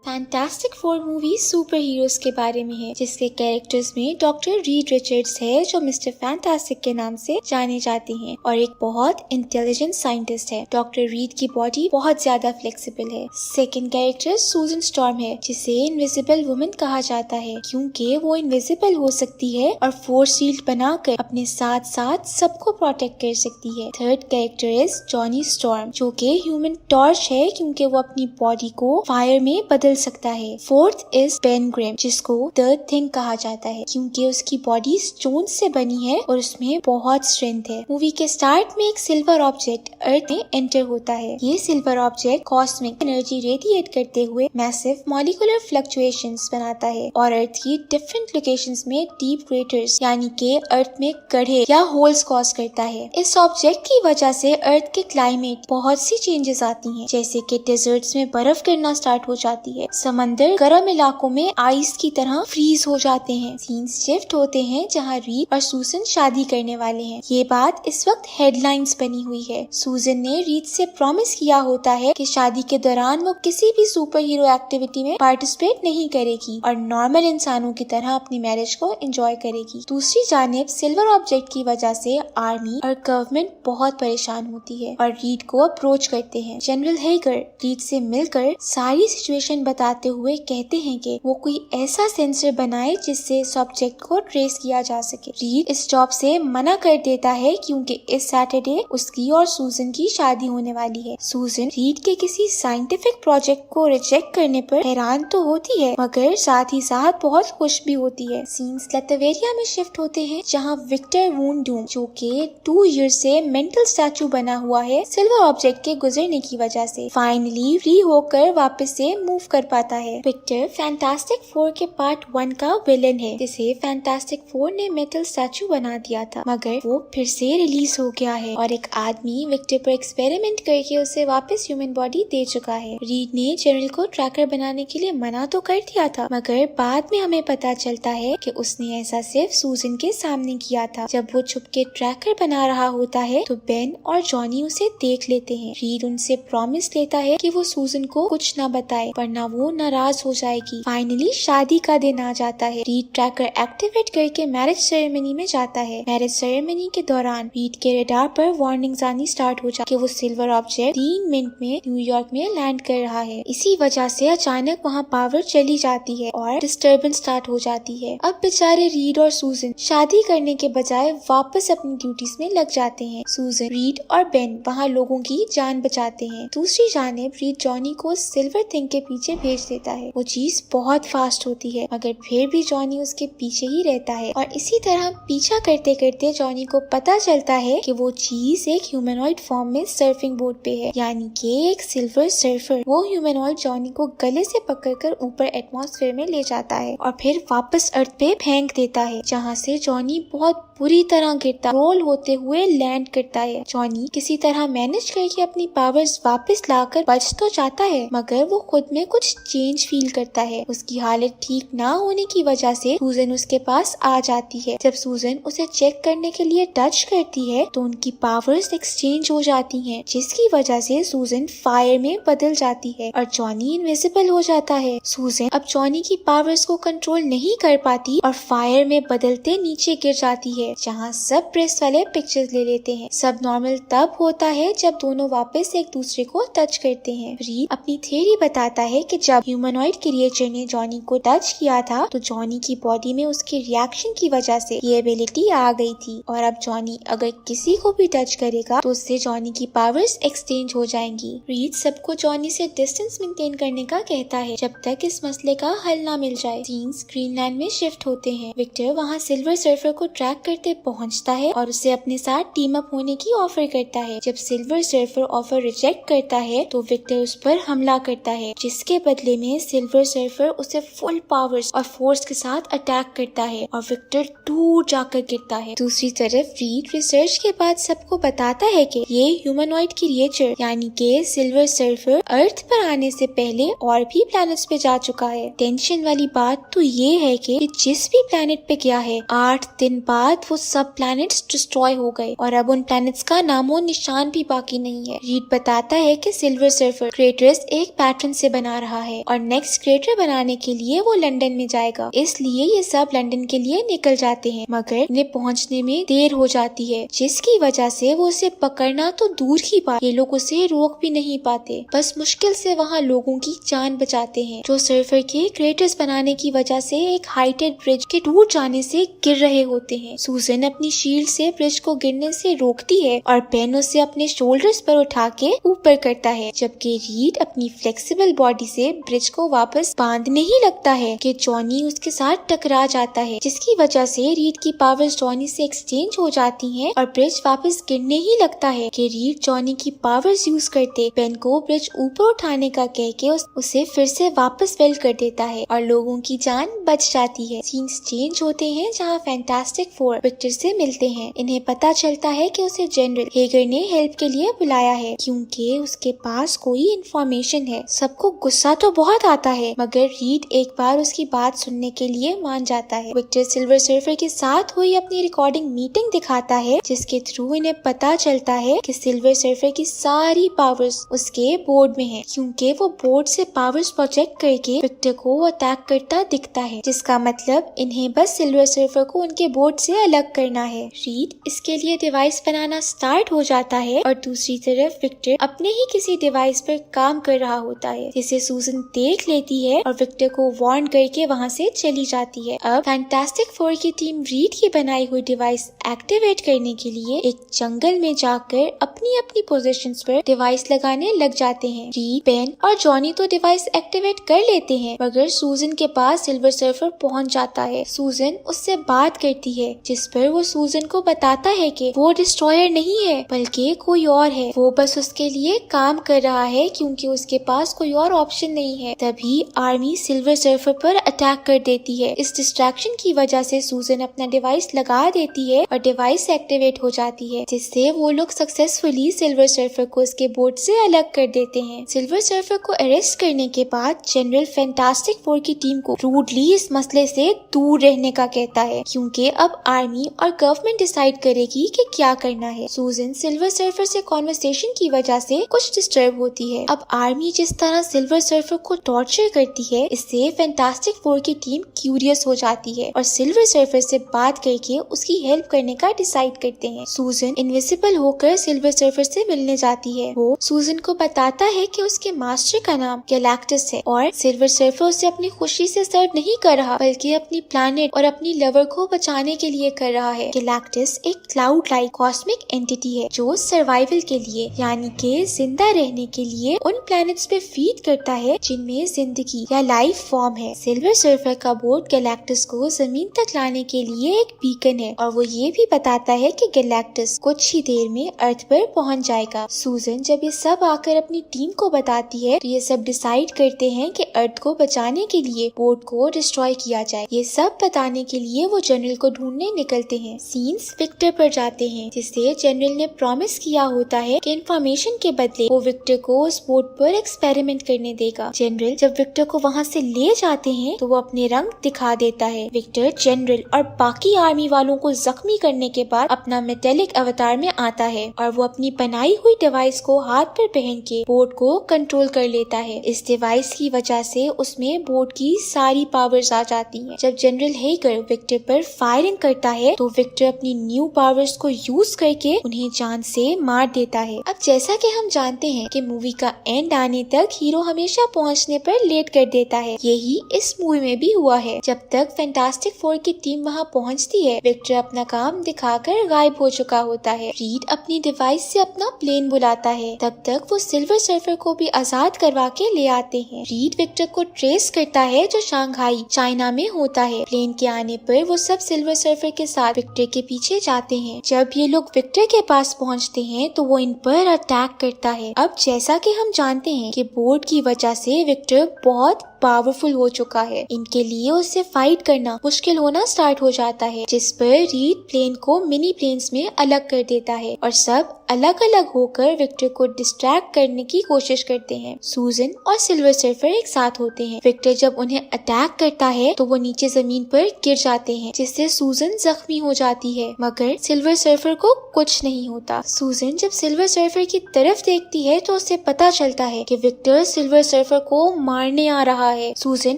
Fantastic four movie super heroes के बारे में है, जिसके कैरेक्टर्स में डॉक्टर रीड रिचर्ड्स है जो मिस्टर फैंटास्टिक के नाम से जाने जाते हैं और एक बहुत इंटेलिजेंट साइंटिस्ट है। डॉक्टर रीड की बॉडी बहुत ज्यादा फ्लेक्सिबल है। सेकंड कैरेक्टर सूजन स्टॉर्म है, जिसे इनविजिबल वुमन कहा जाता है क्योंकि वो इनविजिबल हो सकती है और फोर्स शील्ड बनाकर अपने साथ साथ सबको प्रोटेक्ट कर सकती है। Third character is Johnny storm, जो कि ह्यूमन टॉर्च है क्योंकि वो अपनी बॉडी को फायर में बदल सकता है। फोर्थ इज बेन ग्रिम, जिसको द थिंग कहा जाता है क्योंकि उसकी बॉडी स्टोन से बनी है और उसमें बहुत स्ट्रेंथ है। मूवी के स्टार्ट में एक सिल्वर ऑब्जेक्ट अर्थ में एंटर होता है। ये silver object cosmic energy radiate करते हुए मैसिव मॉलिक्यूलर फ्लक्चुएशंस बनाता है और अर्थ की डिफरेंट लोकेशंस में डीप क्रेटर्स यानी कि अर्थ में गड्ढे या होल्स कॉज करता है। इस ऑब्जेक्ट की वजह से अर्थ के क्लाइमेट बहुत सी चेंजेस आती हैं, जैसे कि डेजर्ट्स में बर्फ गिरना स्टार्ट हो जाती है, समंदर गर्म इलाकों में आइस की तरह फ्रीज हो जाते हैं, सीन्स शिफ्ट होते हैं जहां रीड और सूजन शादी करने वाले हैं। ये बात इस वक्त हेडलाइंस बनी हुई है। सूजन ने रीड से प्रॉमिस किया होता है कि शादी के दौरान वो किसी भी सुपर हीरो एक्टिविटी में पार्टिसिपेट नहीं करेगी और नॉर्मल इंसानों की तरह अपनी मैरिज को एंजॉय करेगी। दूसरी जानिब सिल्वर ऑब्जेक्ट की वजह से आर्मी और गवर्नमेंट बहुत परेशान होती है और रीड को अप्रोच करते हैं। जनरल हेगर रीड से मिलकर सारी सिचुएशन बताते हुए कहते हैं कि वो कोई ऐसा सेंसर बनाए जिससे इस ऑब्जेक्ट को ट्रेस किया जा सके। रीड इस जॉब से मना कर देता है क्योंकि इस सैटरडे उसकी और सूजन की शादी होने वाली है। सूजन रीड के किसी साइंटिफिक प्रोजेक्ट को रिजेक्ट करने पर हैरान तो होती है मगर साथ ही साथ बहुत खुश भी होती है। सीन्स लतवेरिया में शिफ्ट होते हैं जहाँ विक्टर वून डूम, जो कि 2 ईयर से मेंटल स्टैचू बना हुआ है सिल्वर ऑब्जेक्ट के गुजरने की वजह से, फाइनली फ्री होकर वापस से मूव कर पाता है। विक्टर फैंटास्टिक फोर के पार्ट 1 का विलन है, जिसे फैंटास्टिक फोर ने मेटल स्टैचू बना दिया था मगर वो फिर से रिलीज हो गया है और एक आदमी विक्टर पर एक्सपेरिमेंट करके उसे वापस ह्यूमन बॉडी दे चुका है। रीड ने जनरल को ट्रैकर बनाने के लिए मना तो कर दिया था मगर बाद में हमें पता चलता है कि उसने ऐसा सिर्फ सूजन के सामने किया था। जब वो छुप के ट्रैकर बना रहा होता है तो बेन और जॉनी उसे देख लेते हैं। रीड उनसे प्रॉमिस लेता है कि वो सूजन को कुछ न बताए वरना वो नाराज हो जाएगी। फाइनली शादी का दिन आ जाता है। रीड ट्रैकर एक्टिवेट करके मैरिज सेरेमनी में जाता है। मैरिज सेरेमनी के दौरान रीड के रडार पर वार्निंग्स आनी स्टार्ट हो जाती कि वो सिल्वर ऑब्जेक्ट 3 मिनट में न्यूयॉर्क में लैंड कर रहा है। इसी वजह से अचानक वहाँ पावर चली जाती है और डिस्टर्बेंस स्टार्ट हो जाती है। अब बेचारे रीड और सूजन शादी करने के बजाय वापस अपनी ड्यूटीज में लग जाते हैं। सूजन, रीड और बेन वहाँ लोगों की जान बचाते हैं। दूसरी जानिब रीड जॉनी को सिल्वर थिंग के पीछे भेज देता है। वो चीज बहुत फास्ट होती है मगर फिर भी जॉनी उसके पीछे ही रहता है और इसी तरह पीछा करते करते जॉनी को पता चलता है कि वो चीज एक ह्यूमनॉइड फॉर्म में सर्फिंग बोर्ड पे है, यानी कि एक सिल्वर सर्फर। वो ह्यूमनॉइड जॉनी को गले से पकड़कर ऊपर एटमॉस्फेयर में ले जाता है और फिर वापस अर्थ पे फेंक देता है, जहाँ से जॉनी बहुत बुरी तरह गिरता रोल होते हुए लैंड करता है। जॉनी किसी तरह मैनेज करके अपनी पावर्स वापस लाकर बच तो जाता है मगर वो खुद में कुछ चेंज फील करता है। उसकी हालत ठीक ना होने की वजह से सूजन उसके पास आ जाती है। जब सूजन उसे चेक करने के लिए टच करती है तो उनकी पावर्स एक्सचेंज हो जाती हैं, जिसकी वजह से सूजन फायर में बदल जाती है और जॉनी इनविजिबल हो जाता है। सूजन अब जॉनी की पावर्स को कंट्रोल नहीं कर पाती और फायर में बदलते नीचे गिर जाती है, जहाँ सब प्रेस वाले पिक्चर्स ले लेते हैं। सब नॉर्मल तब होता है जब दोनों वापस एक दूसरे को टच करते हैं। रीड अपनी थ्योरी बताता है कि जब ह्यूमनॉइड क्रिएचर ने जॉनी को टच किया था तो जॉनी की बॉडी में उसके रिएक्शन की वजह से ये एबिलिटी आ गई थी और अब जॉनी अगर किसी को भी टच करेगा तो उससे जॉनी की पावर्स एक्सचेंज हो जाएंगी। रीड सबको जॉनी से डिस्टेंस मेंटेन करने का कहता है जब तक इस मसले का हल ना मिल जाए। सीन्स ग्रीनलैंड में शिफ्ट होते हैं। विक्टर वहाँ सिल्वर सर्फर को ट्रैक करते पहुँचता है और उसे अपने साथ टीम अप होने की ऑफर करता है। जब सिल्वर सर्फर ऑफर रिजेक्ट करता है तो विक्टर उस पर हमला करता है, जिसके बदले में सिल्वर सर्फर उसे फुल पावर्स और फोर्स के साथ अटैक करता है और विक्टर दूर जाकर गिरता है। दूसरी तरफ रीड रिसर्च के बाद सबको बताता है कि ये ह्यूमनॉइड क्रिएचर यानी कि सिल्वर सर्फर अर्थ पर आने से पहले और भी प्लैनेट्स पे जा चुका है। टेंशन वाली बात तो ये है कि जिस भी प्लैनेट पे गया है 8 दिन बाद वो सब प्लैनेट्स डिस्ट्रॉय हो गए और अब उन प्लैनेट्स का नामो निशान भी बाकी नहीं है। रीड बताता है कि सिल्वर सर्फर क्रेटर्स एक पैटर्न से बना रहा रहा है और नेक्स्ट क्रिएटर बनाने के लिए वो लंदन में जाएगा। इसलिए ये सब लंदन के लिए निकल जाते हैं, मगर इन्हें पहुंचने में देर हो जाती है, जिसकी वजह से वो उसे पकड़ना तो दूर ही बात, ये लोग उसे रोक भी नहीं पाते। बस मुश्किल से वहाँ लोगों की जान बचाते हैं जो सर्फर के क्रिएटर्स बनाने की वजह से एक हाइटेड ब्रिज के टूट जाने से गिर रहे होते हैं। सूजन अपनी शील्ड से ब्रिज को गिरने से रोकती है और पेन उसे अपने शोल्डर्स पर उठा के ऊपर करता है, जबकि रीड अपनी फ्लेक्सिबल बॉडी से ब्रिज को वापस बांधने ही लगता है कि जॉनी उसके साथ टकरा जाता है, जिसकी वजह से रीड की पावर्स जॉनी से एक्सचेंज हो जाती हैं और ब्रिज वापस गिरने ही लगता है कि रीड जॉनी की पावर्स यूज करते पेन को ब्रिज ऊपर उठाने का कह के उसे फिर से वापस वेल्ड कर देता है और लोगों की जान बच जाती है। सीन्स चेंज होते हैं जहाँ फैंटास्टिक फोर विक्टर से मिलते हैं। इन्हें पता चलता है कि उसे जनरल हेगर ने हेल्प के लिए बुलाया है क्योंकि उसके पास कोई इन्फॉर्मेशन है। सबको गुस्सा तो बहुत आता है, मगर रीड एक बार उसकी बात सुनने के लिए मान जाता है। विक्टर सिल्वर सर्फर के साथ हुई अपनी रिकॉर्डिंग मीटिंग दिखाता है, जिसके थ्रू इन्हें पता चलता है कि सिल्वर सर्फर की सारी पावर्स उसके बोर्ड में है, क्योंकि वो बोर्ड से पावर्स प्रोजेक्ट करके विक्टर को अटैक करता दिखता है, जिसका मतलब इन्हें बस सिल्वर सर्फर को उनके बोर्ड से अलग करना है। रीड इसके लिए डिवाइस बनाना स्टार्ट हो जाता है और दूसरी तरफ विक्टर अपने ही किसी डिवाइस पर काम कर रहा होता है, जिसे सूजन देख लेती है और विक्टर को वार्न करके वहाँ से चली जाती है। अब फैंटास्टिक फोर की टीम रीड की बनाई हुई डिवाइस एक्टिवेट करने के लिए एक जंगल में जाकर अपनी अपनी पोजीशंस पर डिवाइस लगाने लग जाते हैं। रीड, पेन और जॉनी तो डिवाइस एक्टिवेट कर लेते हैं, मगर सूजन के पास सिल्वर सर्फर पहुंच जाता है। सूजन उससे बात करती है, जिस पर वो सूजन को बताता है कि वो डिस्ट्रॉयर नहीं है बल्कि कोई और है, वो बस उसके लिए काम कर रहा है क्योंकि उसके पास कोई और ऑप्शन नहीं है। तभी आर्मी सिल्वर सर्फर पर अटैक कर देती है। इस डिस्ट्रैक्शन की वजह से सूजन अपना डिवाइस लगा देती है और डिवाइस एक्टिवेट हो जाती है, जिससे वो लोग सक्सेसफुली सिल्वर सर्फर को उसके बोर्ड से अलग कर देते हैं। सिल्वर सर्फर को अरेस्ट करने के बाद जनरल फैंटास्टिक फोर की टीम को रूडली इस मसले से दूर रहने का कहता है, क्योंकि अब आर्मी और गवर्नमेंट डिसाइड करेगी कि क्या करना है। सूजन सिल्वर सर्फर से कॉन्वर्सेशन की वजह से कुछ डिस्टर्ब होती है। अब आर्मी जिस तरह सिल्वर सर्फर को टॉर्चर करती है, इससे फैंटास्टिक फोर की टीम क्यूरियस हो जाती है और सिल्वर सर्फर से बात करके उसकी हेल्प करने का डिसाइड करते हैं। सूजन इनविजिबल होकर सिल्वर सर्फर से मिलने जाती है। वो सूजन को बताता है कि उसके मास्टर का नाम गैलेक्टस है और सिल्वर सर्फर उसे अपनी खुशी से सर्व नहीं कर रहा, बल्कि अपनी प्लैनेट और अपनी लवर को बचाने के लिए कर रहा है। गैलेक्टस एक क्लाउड लाइक कॉस्मिक एंटिटी है जो सर्वाइवल के लिए, यानी कि जिंदा रहने के लिए उन प्लैनेट्स पे फीड करता है जिनमें जिंदगी या लाइफ फॉर्म है। सिल्वर सर्फर का बोर्ड गैलेक्टस को जमीन तक लाने के लिए एक बीकन है और वो ये भी बताता है कि गैलेक्टस कुछ ही देर में अर्थ पर पहुंच जाएगा। सूजन जब ये सब आकर अपनी टीम को बताती है तो ये सब डिसाइड करते हैं कि अर्थ को बचाने के लिए बोर्ड को डिस्ट्रॉय किया जाए। ये सब बताने के लिए वो जनरल को ढूंढने निकलते हैं। सीन्स विक्टर पर जाते हैं, जिससे जनरल ने प्रॉमिस किया होता है कि इंफॉर्मेशन के बदले वो विक्टर को उस बोर्ड पर एक्सपेरिमेंट करने देगा। जनरल जब विक्टर को वहाँ से ले जाते हैं तो वो अपने रंग दिखा देता है। विक्टर जनरल और बाकी आर्मी वालों को जख्मी करने के बाद अपना मेटेलिक अवतार में आता है और वो अपनी बनाई हुई डिवाइस को हाथ पर पहन के बोर्ड को कंट्रोल कर लेता है। इस डिवाइस की वजह से उसमें बोर्ड की सारी पावर्स आ जाती हैं। जब जनरल हेगर विक्टर पर फायरिंग करता है तो विक्टर अपनी न्यू पावर्स को यूज करके उन्हें जान से मार देता है। अब जैसा कि हम जानते हैं कि मूवी का एंड आने तक हीरो हमेशा पहुंचने पर लेट कर देता है, यही इस मूवी में भी हुआ है। जब तक फैंटास्टिक फोर की टीम वहां पहुंचती है, विक्टर अपना काम दिखाकर गायब हो चुका होता है। रीड अपनी डिवाइस से अपना प्लेन बुलाता है, तब तक वो सिल्वर सर्फर को भी आजाद करवा के ले आते हैं। रीड विक्टर को ट्रेस करता है जो शंघाई चाइना में होता है। प्लेन के आने पर वो सब सिल्वर सर्फर के साथ विक्टर के पीछे जाते हैं। जब ये लोग विक्टर के पास पहुंचते हैं तो वो इन पर अटैक करता है। अब जैसा कि हम जानते हैं कि बोर्ड की वजह से विक्टर बहुत पावरफुल हो चुका है। इनके लिए उससे फाइट करना मुश्किल होना स्टार्ट हो जाता है, जिस पर रीड प्लेन को मिनी प्लेन्स में अलग कर देता है और सब अलग अलग होकर विक्टर को डिस्ट्रैक्ट करने की कोशिश करते हैं। सूजन और सिल्वर सर्फर एक साथ होते हैं। विक्टर जब उन्हें अटैक करता है तो वो नीचे जमीन पर गिर जाते हैं, जिससे सूजन जख्मी हो जाती है, मगर सिल्वर सर्फर को कुछ नहीं होता। सूजन जब सिल्वर सर्फर की तरफ देखती है तो उसे पता चलता है कि विक्टर सिल्वर सर्फर को मारने आ रहा है। सूजन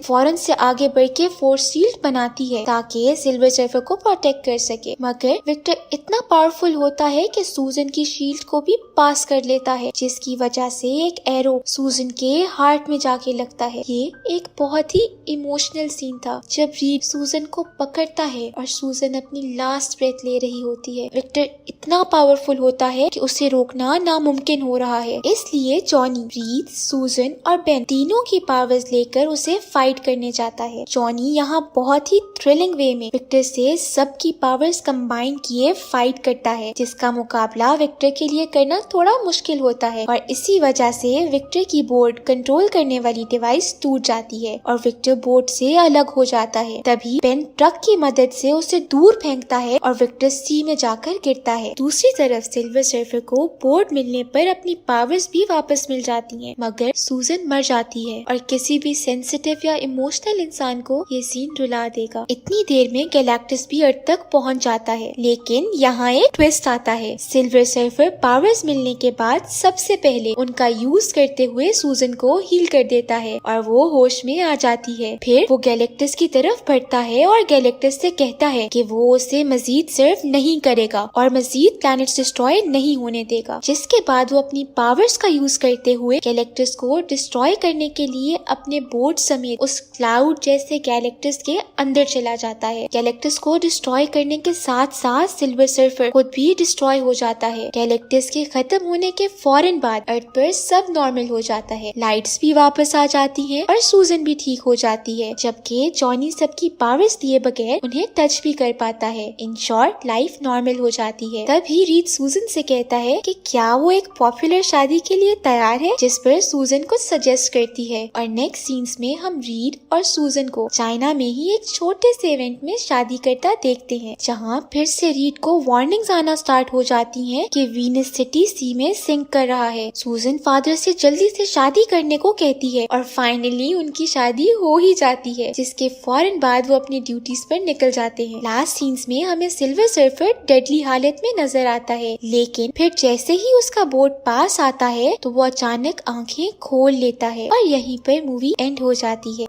फौरन से आगे बढ़ के फोर्स शील्ड बनाती है ताकि सिल्वर सर्फर को प्रोटेक्ट कर सके, मगर विक्टर इतना पावरफुल होता है कि सूजन की शील्ड को भी पास कर लेता है, जिसकी वजह से एक एरो सूजन के हार्ट में जाके लगता है। ये एक बहुत ही इमोशनल सीन था जब रीड सूजन को पकड़ता है और सूजन अपनी लास्ट ब्रेथ ले रही होती है। विक्टर इतना पावरफुल होता है कि उसे रोकना नामुमकिन हो रहा है, इसलिए जॉनी, रीड, सूजन और बेन तीनों की पावर्स लेकर उसे फाइट करने जाता है। जॉनी यहाँ बहुत ही थ्रिलिंग वे में विक्टर से सबकी पावर्स कंबाइन किए फाइट करता है, जिसका मुकाबला विक्टर के लिए करना थोड़ा मुश्किल होता है और इसी वजह से विक्टर की बोर्ड कंट्रोल करने वाली डिवाइस टूट जाती है और विक्टर बोर्ड से अलग हो जाता है। तभी बेन ट्रक की मदद से उसे दूर फेंकता है और विक्टर सी में जाकर गिरता है। दूसरी तरफ सिल्वर सर्फर को बोर्ड मिलने पर अपनी पावर्स भी वापस मिल जाती हैं, मगर सूजन मर जाती है और किसी भी सेंसिटिव या इमोशनल इंसान को ये सीन रुला देगा। इतनी देर में गैलेक्टस भी अर्थ तक पहुंच जाता है, लेकिन यहाँ एक ट्विस्ट आता है। सिल्वर सर्फर पावर्स मिलने के बाद सबसे पहले उनका यूज करते हुए सूजन को हील कर देता है और वो होश में आ जाती है। फिर वो गैलेक्टस की तरफ बढ़ता है और गैलेक्टस से कहता है कि वो उसे मजीद सर्व नहीं करेगा और मजीद प्लैनेट्स डिस्ट्रॉय नहीं होने देगा, जिसके बाद वो अपनी पावर्स का यूज करते हुए गैलेक्टस को डिस्ट्रॉय करने के लिए अपने बोर्ड समेत उस क्लाउड जैसे गैलेक्टस के अंदर चला जाता है। गैलेक्टस को डिस्ट्रॉय करने के साथ साथ सिल्वर सर्फर खुद भी डिस्ट्रॉय हो जाता है। गैलेक्टस के खत्म होने के फौरन बाद अर्थ पर सब नॉर्मल हो जाता है, लाइट्स भी वापस आ जाती हैं और सूजन भी ठीक हो जाती है, जबकि जॉनी सबकी पावर्स दिए बगैर उन्हें टच भी कर पाता है। इन शॉर्ट लाइफ नॉर्मल हो जाती है। तभी रीड सूजन से कहता है कि क्या वो एक पॉपुलर शादी के लिए तैयार है, जिस पर सूजन कुछ सजेस्ट करती है और नेक्स्ट सीन्स में हम रीड और सूजन को चाइना में ही एक छोटे से इवेंट में शादी करता देखते हैं, जहाँ फिर से रीड को वार्निंग्स आना स्टार्ट हो जाती हैं कि वीनस सिटी सी में सिंक कर रहा है। सूजन फादर से जल्दी से शादी करने को कहती है और फाइनली उनकी शादी हो ही जाती है, जिसके फौरन बाद वो अपनी ड्यूटीज पर निकल जाते हैं। लास्ट सीन्स में हमें सिल्वर सर्फर डेडली हालत में नजर आता है, लेकिन फिर जैसे ही उसका बोट पास आता है तो वो अचानक आंखें खोल लेता है और यहीं पर मूवी एंड हो जाती है।